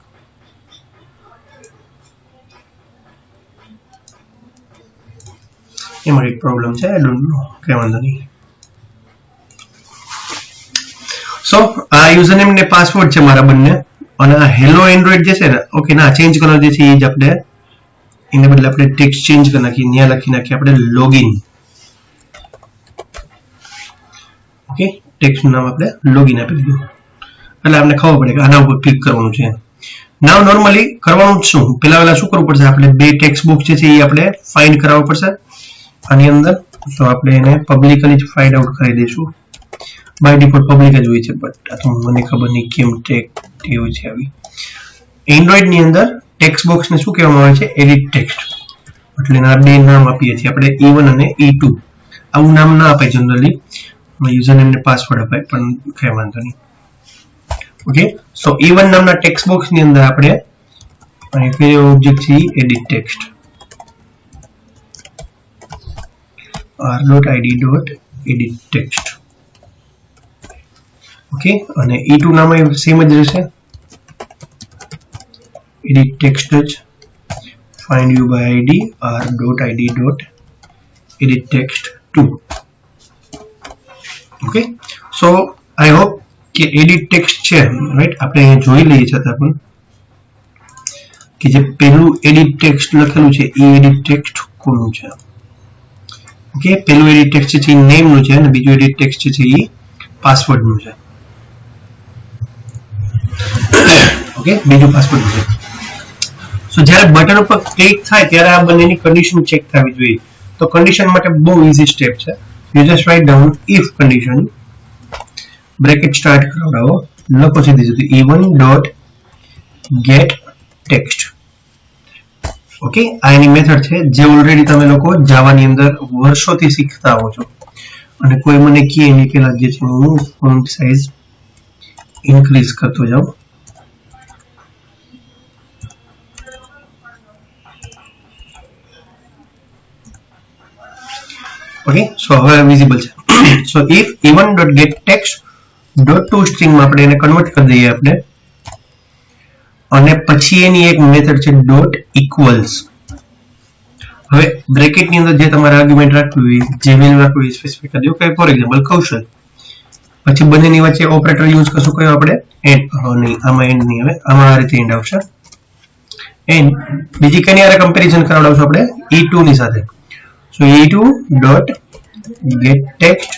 એમાં એક પ્રોબ્લેમ છે આઈ ડોન્ટ નો કે વાંધો નહીં. સો આ યુઝરનેમ ને પાસવર્ડ છે મારા બંને અને આ હેલો એન્ડ્રોઈડ જે છે ને, ઓકે ના ચેન્જ કલર જે છે એ જ આપણે એને બદલે આપણે ટેક્સ્ટ ચેન્જ કરી નાખીએ, ત્યાં લખી નાખીએ આપણે લોગિન. ઓકે, ટેક્સ્ટનું નામ આપણે લોગિન આપી દીધું, એટલે આપણે ખબર પડે કે આના ઉપર ક્લિક કરવાનું છે. નાવ નોર્મલી કરવાનું શું, પેલા શું કરવું પડશે, આપણે બે ટેક્સ્ટ બોક્સ જે છે એ આપણે ફાઇન્ડ કરાવવું પડશે આની અંદર. તો આપણે એને પબ્લિકલી જ ફાઇન્ડ આઉટ કરી દઈશું. બાય ડિફોલ્ટ પબ્લિક જ હોય છે, બટ આ તો મને ખબર નહીં કેમ ટેક્સ્ટ એવું છે. આવી એન્ડ્રોઈડ ની અંદર ટેક્સ્ટ બોક્સ ને શું કહેવામાં આવે છે, એડિટ ટેક્સ્ટ. એટલે આ બે નામ આપીએ છીએ આપણે, E1 અને E2. આવું નામ ના અપાય જનરલી, યુઝર નેમ ને પાસવર્ડ અપાય, પણ કઈ વાંધો નહીં. ઓકે, સો E1 નામના ટેક્સ્ટ બોક્સ ની અંદર આપણે અહીં ફરી ઓબ્જેક્ટ છે edit text r.id.edit text. Okay, અને E2 નામ સેમ જ રહેશે, edit text જ find you by id r.id.edit text 2. Okay, so I hope કે એડિટ ટેક્સ્ટ છે, રાઈટ. આપણે અહીંયા જોઈ લઈએ છતાં પણ કે જે પેલું એડિટ ટેક્સ્ટ લખેલું છે એ એડિટ ટેક્સ્ટ કોનું છે. ઓકે, પેલું એડિટ ટેક્સ્ટ છે એ નેમ નું છે અને બીજું એડિટ ટેક્સ્ટ છે એ પાસવર્ડ નું છે. ઓકે, બીજું પાસવર્ડ નું છે. સો જ્યારે બટન ઉપર ક્લિક થાય ત્યારે આ બંનેની કન્ડિશન ચેક થવી જોઈએ. તો કન્ડિશન માટે બહુ ઈઝી સ્ટેપ છે. You just write down if condition, bracket start કરાવો, લખો છે દીધું e1.get text. ઓકે, આ એની મેથડ છે જે ઓલરેડી તમે લોકો જાવાની અંદર વર્ષોથી શીખતા આવો છો. અને કોઈ મને કહે એની પહેલા જે છે હું ફોન્ટ સાઇઝ ઇન્ક્રીઝ કરતો જાઉં. ઓકે, સો હવે વિઝિબલ છે. સો ઇફ e1.get text .toString માં આપણે એને કન્વર્ટ કરી દઈએ આપણે, અને પછી એની એક મેથડ છે .equals. હવે બ્રેકેટ ની અંદર જે તમારે આર્ગ્યુમેન્ટ રાખવું હોય, જે વેલ્યુ રાખવું હોય સ્પેસિફાઈ કરી દો. કે ફોર એક્ઝામ્પલ કૌશલ, પછી બંનેની વચ્ચે ઓપરેટર યુઝ કરશું કયો આપણે, એન્ડ. નહીં, આમાં એન્ડ નહીં આવે, આમાં આ રીતે એન્ડ આવશે. એન્ડ બીજી કઈ આરે કમ્પેરિઝન કરાવડાવશું આપણે E2 ની સાથે. સો e2.get text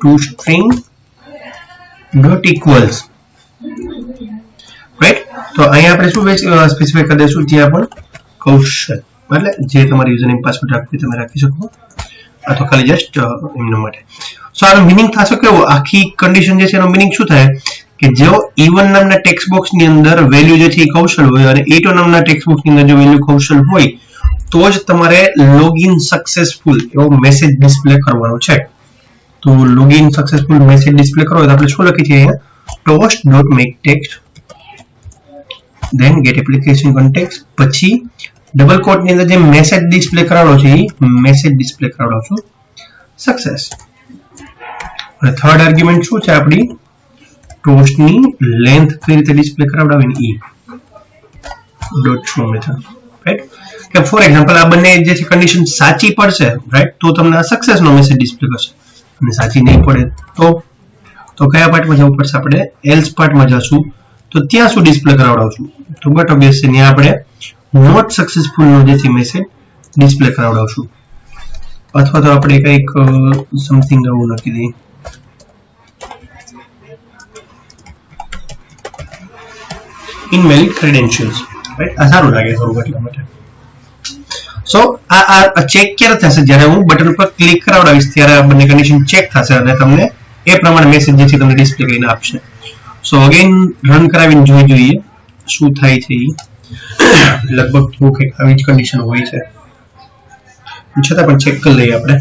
.toString .equals. Right, તો અહીંયા આપણે શું સ્પેસિફાઈ કરી દઈશું, ત્યાં પણ કૌશલ, એટલે જે તમારી યુઝર નેમ પાસવર્ડ રાખવું તમે રાખી શકો, આ તો ખાલી જસ્ટ એમના માટે. સો આનો મિનિંગ થશે કેવો, આખી કન્ડિશન જે છે એનો મિનિંગ શું થાય કે જો E1 નામના ટેક્સ્ટ બોક્સ ની અંદર વેલ્યુ જે છે એ કૌશલ હોય અને E2 નામના ટેક્સ્ટ બોક્સ ની અંદર જો વેલ્યુ કૌશલ હોય તો જ તમારે લોગિન સક્સેસફુલ એવો મેસેજ ડિસ્પ્લે કરવાનો છે. તો લોગિન સક્સેસફુલ મેસેજ ડિસ્પ્લે કરો તો આપણે શું લખીએ છીએ અહીંયા, toast.makeText then get application context, પછી ડબલ કોટ ની અંદર જે મેસેજ ડિસ્પ્લે કરાવવાનો છે એ મેસેજ ડિસ્પ્લે કરાવડાવશું સક્સેસ. અને થર્ડ આર્ગ્યુમેન્ટ શું છે આપણી, ટોસ્ટ ની લેન્થ કઈ રીતે ડિસ્પ્લે કરાવડાવીને e dot show method. Right, કે ફોર એક્ઝામ્પલ આ બંને જે છે કન્ડિશન સાચી પડશે, રાઈટ, તો તમને આ સક્સેસ નો મેસેજ ડિસ્પ્લે કરશે. અને સાચી નહીં પડે તો કયા પાર્ટમાં જવું પડશે, આપણે એલ્સ પાર્ટમાં જશું. તો ત્યાં શું ડિસ્પ્લે કરાવડાવશું, તો બટ ઓબ્વિયસ છે ત્યાં આપણે નોટ સક્સેસફુલ નો જે છે મેસેજ ડિસ્પ્લે કરાવડાવશું. અથવા તો આપણે કંઈક સમથિંગ આવું લખી દઈએ, invalid credentials. રાઈટ, આ સારું લાગે થોડું એટલા માટે. સો આ ચેક ક્યારે થશે, જ્યારે હું બટન ઉપર ક્લિક કરાવડાવીશ ત્યારે આ બંને કન્ડિશન ચેક થશે અને તમને એ પ્રમાણે મેસેજ જે છે તમને ડિસ્પ્લે કરીને આપશે. સો અગેન રન કરાવીને જોઈ જોઈએ શું થાય છે. લગભગ થોડું કંઈક આવી જ કન્ડિશન હોય છે, છતાં પણ ચેક કરી લઈએ આપણે.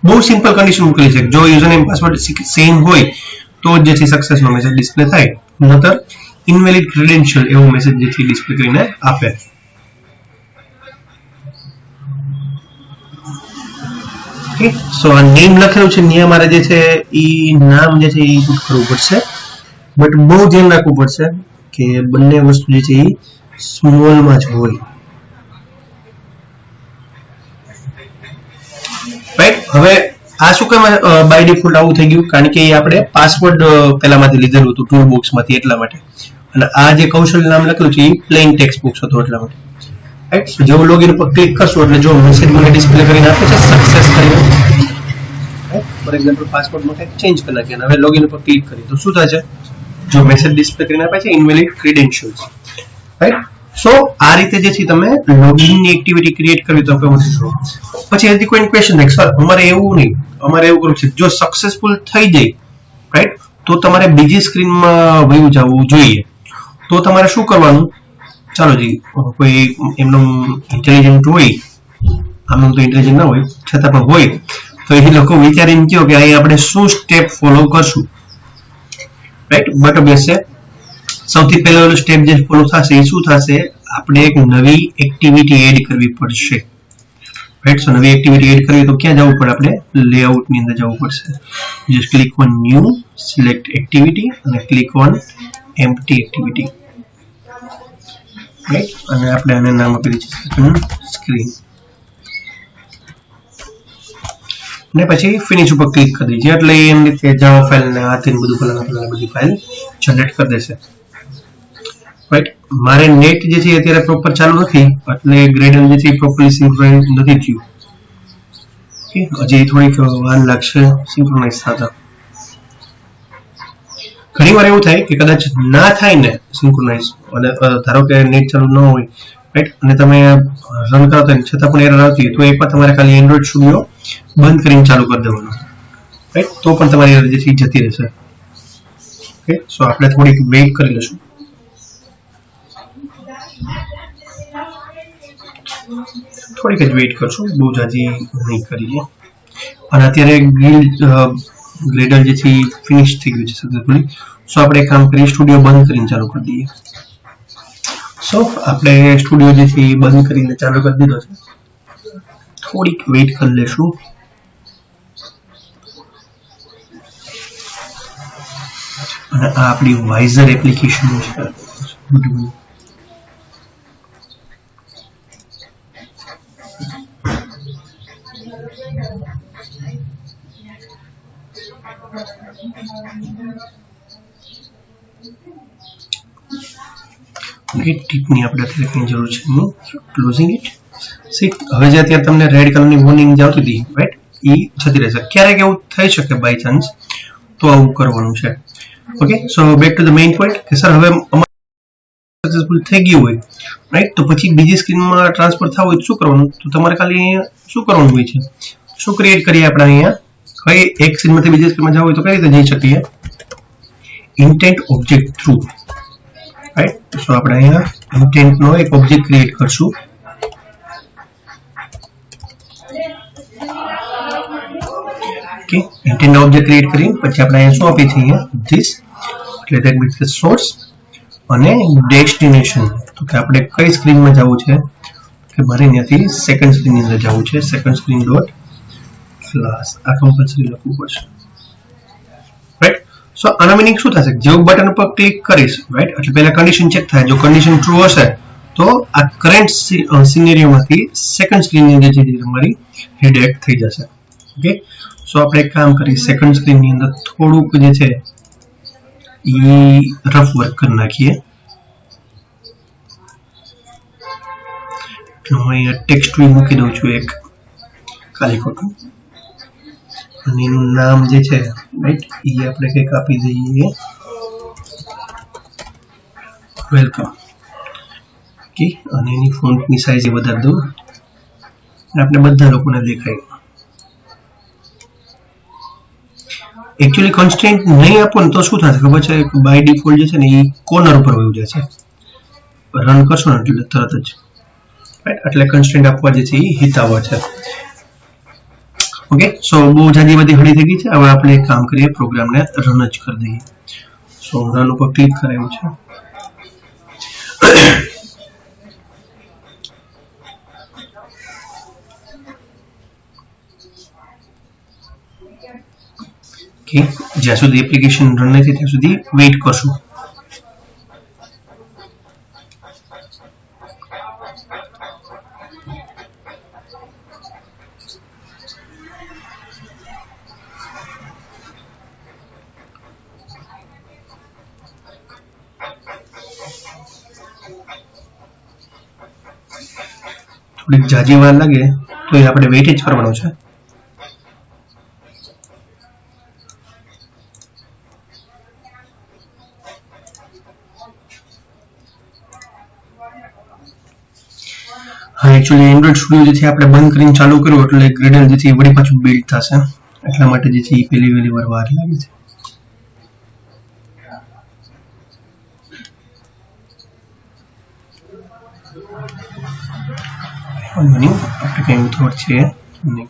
બહુ સિમ્પલ કન્ડિશન મૂકેલી છે, જો યુઝર નેમ પાસવર્ડ સેમ હોય તો જ જે છે સક્સેસ નો મેસેજ ડિસ્પ્લે થાય, નહીતર ઇનવેલિડ ક્રેડેન્શિયલ એવો મેસેજ જે છે ડિસ્પ્લે કરીને આપે. ઓકે, સો આ નેમ લખેલું છે ત્યાં મારે જે છે એ નામ જે છે એ ઇનપુટ કરવું પડશે, બટ બહુ ધ્યાન રાખવું પડશે કે બંને વસ્તુ જે છે એ સ્મોલમાં જ હોય. રાઈટ, હવે આ શું કામ બાય ડિફોલ્ટ આવું થઈ ગયું કારણ કે આપણે પાસવર્ડ પેલામાંથી લીધેલું હતું ટૂલ બોક્સમાંથી એટલા માટે અને આ જે કૌશલ નામ લખેલું છે એ પ્લેન ટેક્સ્ટ બોક્સ હતો એટલા માટે રાઈટ જેવું લોગિન ઉપર ક્લિક કરશો એટલે જો મેસેજ મને ડિસ્પ્લે કરીને આપે છે સક્સેસ કરીને ફોર એક્ઝામ્પલ પાસવર્ડ માટે ચેન્જ કરી નાખીએ અને હવે લોગિન ઉપર ક્લિક કરીએ તો શું થાય છે જો મેસેજ ડિસ્પ્લે કરીને આપે છે ઇનવેલિડ ક્રેડેન્શિયલ્સ રાઈટ સો આ રીતે જે છે તમે લોગિનની એક્ટિવિટી ક્રિએટ કરવી તો કેવું થશે પછી હજી કોઈ ક્વેશ્ચન થાય સર અમારે એવું નહીં અમારે એવું કરવું છે જો સક્સેસફુલ થઈ જાય રાઈટ તો તમારે બીજી સ્ક્રીનમાં વયું જવું જોઈએ તો તમારે શું કરવાનું ચાલો જી કોઈ એમનું ઇન્ટેલિજન્ટ હોય આમનું તો ઇન્ટેલિજન્ટ ના હોય છતાં પણ હોય તો એ લોકો વિચારીને કહો કે અહીં આપણે શું સ્ટેપ ફોલો કરશું રાઈટ બટ ઓબ્વિયસ સૌથી પહેલો સ્ટેપ જે ફોલો થશે એ શું થશે આપણે એક નવી એક્ટિવિટી એડ કરવી પડશે રાઈટ સો નવી એક્ટિવિટી એડ કરવી તો ક્યાં જવું પડે આપણે લેઆઉટ ની અંદર જવું પડશે just click on new select activity અને click on empty activity right અને આપણે આને નામ આપી દઈશું સ્ક્રીન ને પછી ફિનિશ ઉપર ક્લિક કરી દઈએ એટલે એમ રીતે જાવા ફાઇલ ને આ તેન બધું ફલાણા બધી ફાઇલ જનરેટ કરી દેશે રાઈટ મારે નેટ જે છે અત્યારે પ્રોપર ચાલુ નથી એટલે ગ્રેડલ જે છે પ્રોપરલી સિંક્રોનાઇઝ નથી થયું ઓકે હજી થોડીક વાર લાગશે સિંક્રોનાઇઝ થતા ઘણી વાર એવું થાય કે કદાચ ના થાય ને સિંક્રોનાઇઝ અને ધારો કે નેટ ચાલુ ન હોય રાઈટ અને તમે રન કરતા હોય છતાં પણ એરર આવતી હોય તો એકવાર તમારે ખાલી એન્ડ્રોઇડ સ્ટુડિયો બંધ કરીને ચાલુ કરી દેવાનું રાઈટ તો પણ તમારી એરર જે છે જતી રહેશે ઓકે સો આપણે થોડીક વેઇટ કરી લઈશું થોડીક જ વેઇટ કરશું બહુ જાજી નહીં કરીએ અને અત્યારે ગ્રેડલ જે છે ફિનિશ થઈ ગયું છે સક્સેસફુલી સો આપણે એક કામ કરીએ સ્ટુડિયો બંધ કરીને ચાલુ કરી દઈએ સો આપણે સ્ટુડિયો જે છે બંધ કરીને ચાલુ કરી દીધો છે થોડીક વેઇટ કરી લેશું અને આ આપણી વાઇઝર એપ્લિકેશન છે ટીપની આપણે અત્યારે કઈ જરૂર છે નહીં ક્લોઝિંગ ઇટ સી હવે જે અત્યારે તમને રેડ કલરની વોર્નિંગ જે આવતી હતી રાઈટ એ જતી રહેશે ક્યારેક એવું થઈ શકે બાય ચાન્સ તો આવું કરવાનું છે okay so back to the main point કે સર હવે સક્સેસફુલ થઈ ગયું હોય રાઈટ તો પછી બીજી સ્ક્રીનમાં ટ્રાન્સફર થવું હોય તો શું કરવાનું તો તમારે ખાલી શું કરવાનું હોય છે શું ક્રિએટ કરીએ આપણે અહીંયા કઈ એક સ્ક્રીનમાંથી બીજી સ્ક્રીનમાં જવું હોય તો કઈ રીતે જઈ શકીએ intent object through right so આપણે અહીંયા ઇન્ટેન્ટ નો એક ઓબ્જેક્ટ ક્રિએટ કરશું ઓકે ઇન્ટેન્ટ નો ઓબ્જેક્ટ ક્રિએટ કરી પછી આપણે અહીંયા શું આપીએ છીએ અહીંયા ધીસ એટલે ધેટ મીન્સ ધ સોર્સ અને ડેસ્ટિનેશન તો કે આપણે કઈ સ્ક્રીનમાં જવું છે કે મારે અહીંયાથી સેકન્ડ સ્ક્રીન ની અંદર જવું છે સેકન્ડ સ્ક્રીન ડોટ ક્લાસ આ કમ્પલસરી લખવું પડશે રાઈટ સો આનો મીનિંગ શું થશે જેવું બટન ઉપર ક્લિક કરીશ રાઈટ એટલે પહેલા કન્ડિશન ચેક થાય જો કન્ડિશન ટ્રુ હશે તો આ કરંટ સિનેરિયોમાંથી સેકન્ડ સ્ક્રીનની અંદર જે તમારી રિડાયરેક્ટ થઈ જશે ઓકે સો આપણે એક કામ કરીએ સેકન્ડ સ્ક્રીનની અંદર થોડુંક જે છે એ રફ વર્ક કરી નાખીએ હું અહીંયા ટેક્સ્ટ મૂકી દઉં છું એક ખાલી ખોટું અને એનું નામ જે છે રાઈટ એ આપણે કંઈક આપી દઈએ વેલકમ ઓકે અને એની ફોન્ટની સાઈઝ એ વધારી દઉં આપણે બધા લોકોને દેખાય એકચ્યુઅલી કન્સ્ટ્રેન્ટ નહીં આપો ને તો શું થશે ખબર છે બાય ડિફોલ્ટ જે છે ને એ કોર્નર ઉપર વયું જશે રન કરશો ને એટલે તરત જ રાઈટ એટલે કન્સ્ટ્રેન્ટ આપવા જે છે એ હિતાવહ છે ઓકે સો બહુ જાજી બધી ઘડી થઈ ગઈ છે હવે આપણે એક કામ કરીએ પ્રોગ્રામને રન જ કરી દઈએ સો રન ઉપર ક્લિક કરાયું છે કે જ્યાં સુધી એપ્લિકેશન રન નથી ત્યાં સુધી વેઇટ કરશું થોડીક જાજી વાર લાગે તો એ આપણે વેઇટ જ કરવાનો છે. હા, એકચ્યુઅલી એન્ડ્રોઇડ સ્ટુડિયો જે છે આપણે બંધ કરીને ચાલુ કર્યું એટલે ગ્રેડલ જે છે એ વળી પાછું બિલ્ડ થશે, એટલા માટે જે છે એ પહેલી વાર વાર લાગે છે. આપણે કઈ ઉતાવળ છે નહીં.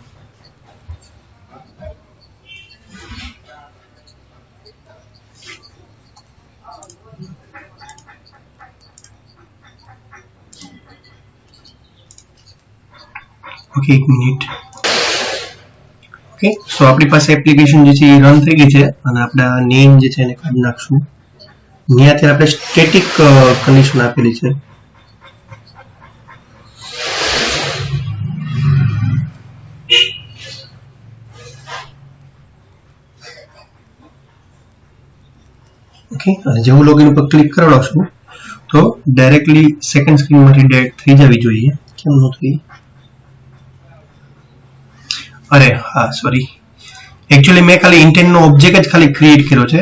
Okay, 1 minute. ઓકે, સો આપણી પાસે એપ્લિકેશન જે છે એ રન થઈ ગઈ છે અને આપણે આ નેમ જે છે એને કાઢી નાખશું. ત્યાંથી આપણે સ્ટેટિક કન્ડિશન આપેલી છે. ઓકે, અને જેવું લોગિન ઉપર ક્લિક કરાવશું તો ડાયરેક્ટલી સેકન્ડ સ્ક્રીનમાંથી ડાયરેક્ટ થઈ જવી જોઈએ. કેમ ન થઈ? અરે હા, સોરી, એકચ્યુઅલી મેં ખાલી ઇન્ટેન્ટ નો ઓબ્જેક્ટ જ ખાલી ક્રિએટ કર્યો છે,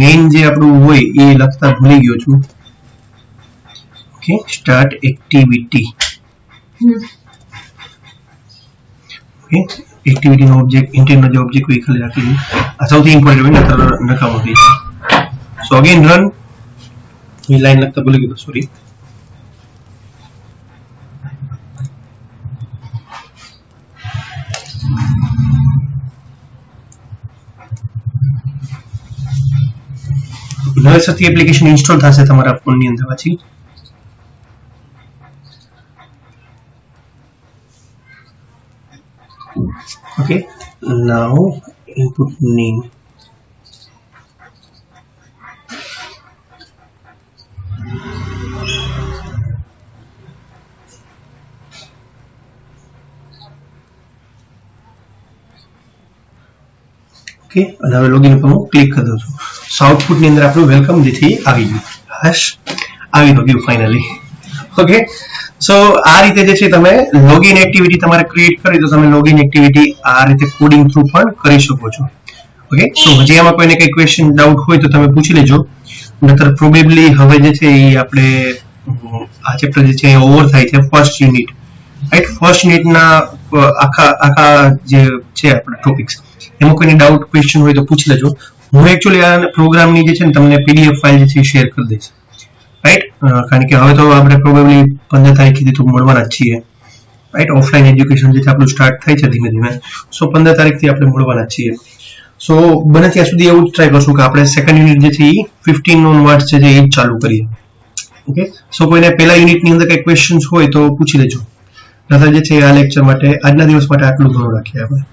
મેઇન જે આપણું હોય એ લખતા ભૂલી ગયો છું. Okay, start activity. Okay, activity નો ઓબ્જેક્ટ, ઇન્ટેન્ટ નો જે ઓબ્જેક્ટ હોય એ ખાલી રાખી દઉં. આ સૌથી ઇમ્પોર્ટન્ટ હોય, નકર નકામો થઈ જાય. So again run. એ લાઈન લખતા ભૂલી ગયો, સોરી. નવેસરથી એપ્લિકેશન ઇન્સ્ટોલ થશે તમારા ફોનની અંદર. પછી ઓકે, નાઉ ઇનપુટ નેમ. ઓકે, અને હવે લોગિન પર હું ક્લિક કરી દઉં છું. સો આઉટપુટ ની અંદર આપણું વેલકમ જે છે આવી ગયું. હશ, આવી ગયું ફાઇનલી. ઓકે, સો આ રીતે જે છે તમે લોગિન એક્ટિવિટી તમારે ક્રિએટ કરી તો તમે લોગિન એક્ટિવિટી આ રીતે કોડિંગ થ્રુ પણ કરી શકો છો. ઓકે, સો હજી આમાં કોઈને કઈ ક્વેશ્ચન ડાઉટ હોય તો તમે પૂછી લેજો, નતર પ્રોબેબલી હવે જે છે એ આપણે આ ચેપ્ટર જે છે ઓવર થાય છે ફર્સ્ટ યુનિટ. રાઈટ, ફર્સ્ટ યુનિટના આખા જે છે આપણા ટોપિક્સ, એમાં કોઈને ડાઉટ ક્વેશ્ચન હોય તો પૂછી લેજો. હું એકચ્યુઅલી આ પ્રોગ્રામની જે છે ને તમને પીડીએફ ફાઇલ જે છે શેર કરી દઈશ. રાઈટ, કારણ કે હવે તો આપણે પ્રોબેબલી 15 તારીખથી તો મળવાના જ છીએ. રાઈટ, ઓફલાઈન એજ્યુકેશન જે છે આપણું સ્ટાર્ટ થાય છે ધીમે ધીમે. સો 15 તારીખથી આપણે મળવાના જ છીએ. સો બને ત્યાં સુધી એવું જ ટ્રાય કરશું કે આપણે સેકન્ડ યુનિટ જે છે એ 15 ઓનવર્ડ્સ છે એ જ ચાલુ કરીએ. ઓકે, સો કોઈને પહેલા યુનિટની અંદર કઈ ક્વેશ્ચન્સ હોય તો પૂછી લેજો. નતર જે છે આ લેક્ચર માટે આજના દિવસ માટે આટલું ઘણું રાખીએ આપણે.